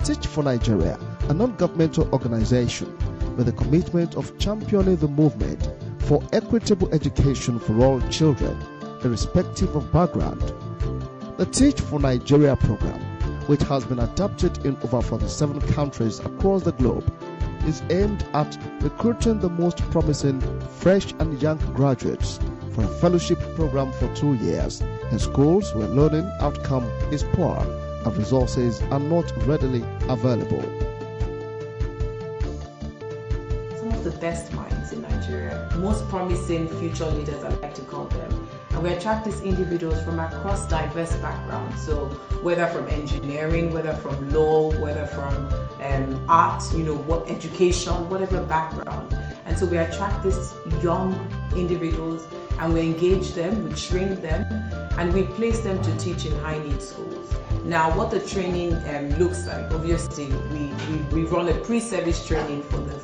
Teach for Nigeria, a non-governmental organization with the commitment of championing the movement for equitable education for all children, irrespective of background. The Teach for Nigeria program, which has been adopted in over 47 countries across the globe, is aimed at recruiting the most promising fresh and young graduates for a fellowship program for 2 years in schools where learning outcome is poor and resources are not readily available. Some of the best minds in Nigeria, most promising future leaders, I like to call them. And we attract these individuals from across diverse backgrounds. So whether from engineering, whether from law, whether from arts, what education, whatever background. And so we attract these young individuals and we engage them, we train them, and we place them to teach in high-need schools. Now, what the training looks like, obviously, we run a pre-service training for the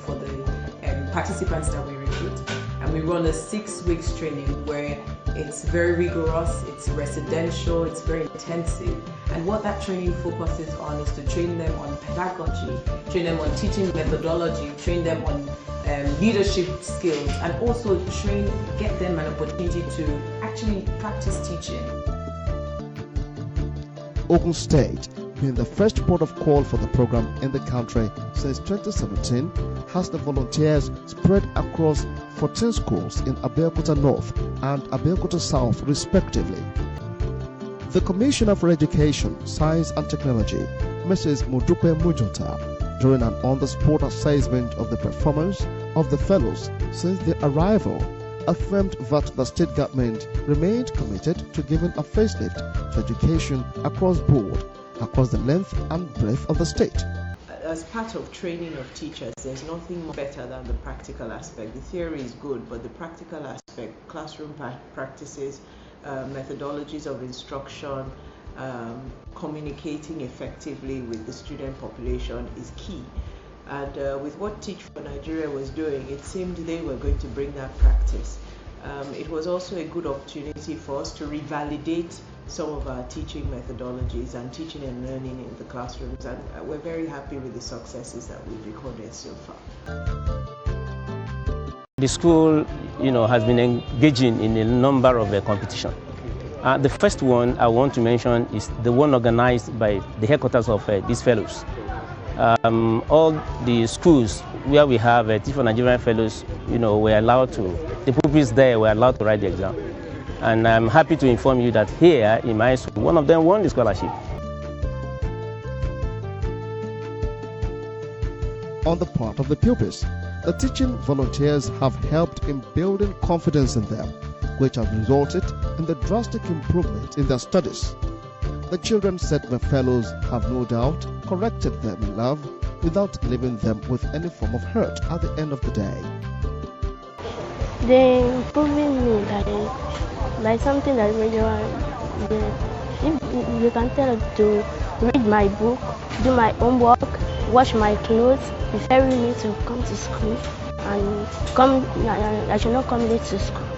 participants that we recruit, and we run a 6 weeks training where it's very rigorous, it's residential, it's very intensive. And what that training focuses on is to train them on pedagogy, train them on teaching methodology, train them on leadership skills, and also get them an opportunity to actually practice teaching. Ogun State, being the first port of call for the program in the country since 2017, has the volunteers spread across 14 schools in Abeokuta North and Abeokuta South, respectively. The Commissioner for Education, Science and Technology, Mrs. Modupe Mujota, during an on-the-spot assessment of the performance of the fellows since their arrival, affirmed that the state government remained committed to giving a facelift to education across the length and breadth of the state. As part of training of teachers, there's nothing better than the practical aspect. The theory is good, but the practical aspect, classroom practices, methodologies of instruction, communicating effectively with the student population is key. And with what Teach for Nigeria was doing, it seemed they were going to bring that practice. It was also a good opportunity for us to revalidate some of our teaching methodologies and teaching and learning in the classrooms, and we're very happy with the successes that we've recorded so far. The school, has been engaging in a number of competitions. The first one I want to mention is the one organized by the headquarters of these fellows. All the schools where we have Teach for Nigerian fellows, were allowed to, the pupils there were allowed to write the exam. And I'm happy to inform you that here in my school, one of them won the scholarship. On the part of the pupils, the teaching volunteers have helped in building confidence in them, which has resulted in the drastic improvement in their studies. The children said the fellows have no doubt corrected them in love without leaving them with any form of hurt at the end of the day. They improving me like something that really if you can tell them to read my book, do my homework, wash my clothes before we need to come to school, and I should not come late to school.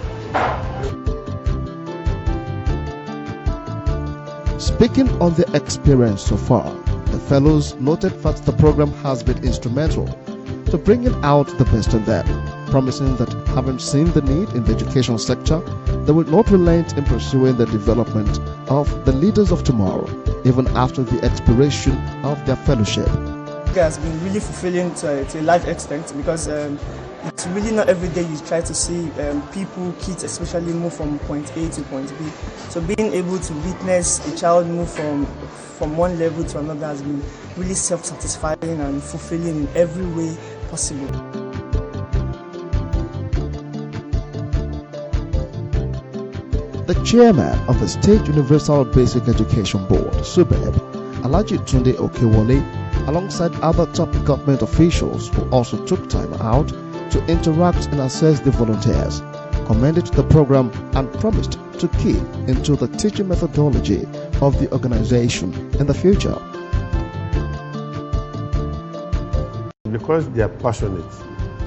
Speaking on their experience so far, the fellows noted that the program has been instrumental to bringing out the best in them, promising that having seen the need in the education sector, they will not relent in pursuing the development of the leaders of tomorrow, even after the expiration of their fellowship. It has been really fulfilling to a large extent, because it's really not every day you try to see kids especially move from point A to point B. So being able to witness a child move from one level to another has been really self-satisfying and fulfilling in every way possible. The chairman of the State Universal Basic Education Board, SUBEB, Alhaji Tunde Okewole, alongside other top government officials who also took time out to interact and assess the volunteers, commended the program and promised to key into the teaching methodology of the organization in the future. Because they are passionate,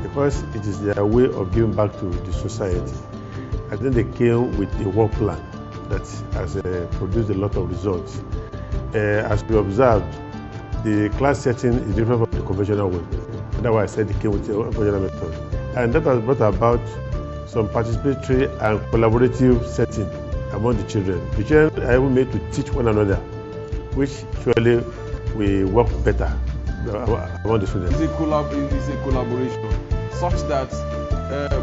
because it is their way of giving back to the society, I think they came with a work plan that has produced a lot of results. As we observed, the class setting is different from the conventional way. That's why I said it came with the conventional method. And that has brought about some participatory and collaborative setting among the children. The children are able made to teach one another, which surely will work better among the students. It's a collaboration such that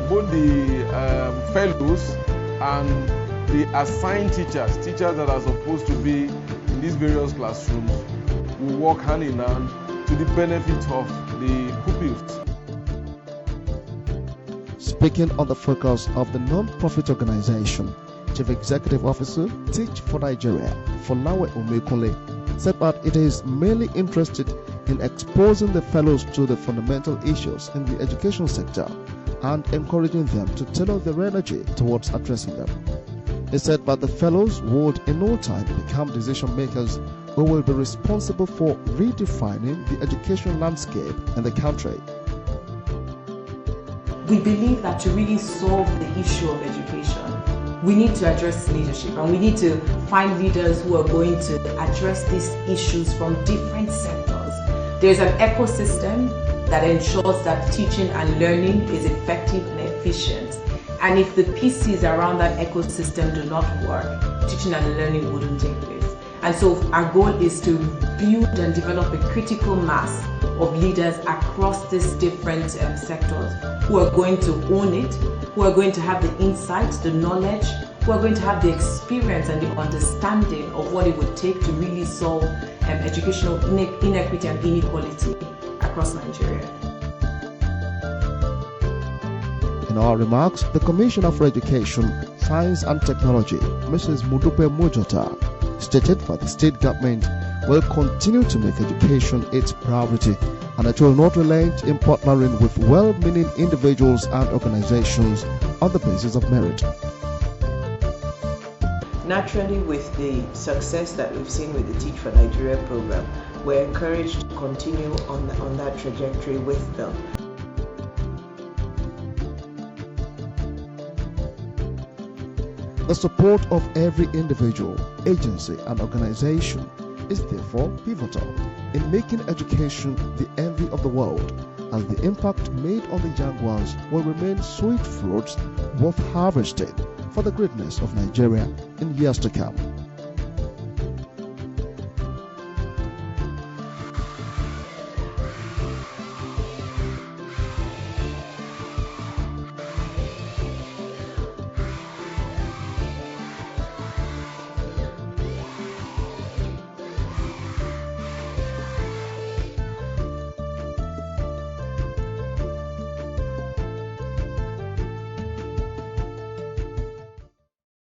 both the fellows and the assigned teachers that are supposed to be in these various classrooms will work hand in hand to the benefit of the pupils. Speaking on the focus of the non-profit organization, Chief Executive Officer, Teach for Nigeria, Folawe Omekunle, said that it is mainly interested in exposing the fellows to the fundamental issues in the education sector and encouraging them to tailor their energy towards addressing them. He said that the fellows would in no time become decision makers who will be responsible for redefining the education landscape in the country. We believe that to really solve the issue of education, we need to address leadership, and we need to find leaders who are going to address these issues from different sectors. There's an ecosystem that ensures that teaching and learning is effective and efficient. And if the pieces around that ecosystem do not work, teaching and learning wouldn't take place. And so our goal is to build and develop a critical mass of leaders across these different sectors who are going to own it, who are going to have the insights, the knowledge, who are going to have the experience and the understanding of what it would take to really solve educational inequity and inequality across Nigeria. In our remarks, the Commissioner for Education, Science and Technology, Mrs. Mudupe Mojota, stated that the state government will continue to make education its priority, and it will not relent in partnering with well-meaning individuals and organizations on the basis of merit. Naturally, with the success that we've seen with the Teach for Nigeria program, we're encouraged to continue on that trajectory with them. The support of every individual, agency and organization is therefore pivotal in making education the envy of the world, as the impact made on the young ones will remain sweet fruits worth harvesting for the greatness of Nigeria in years to come.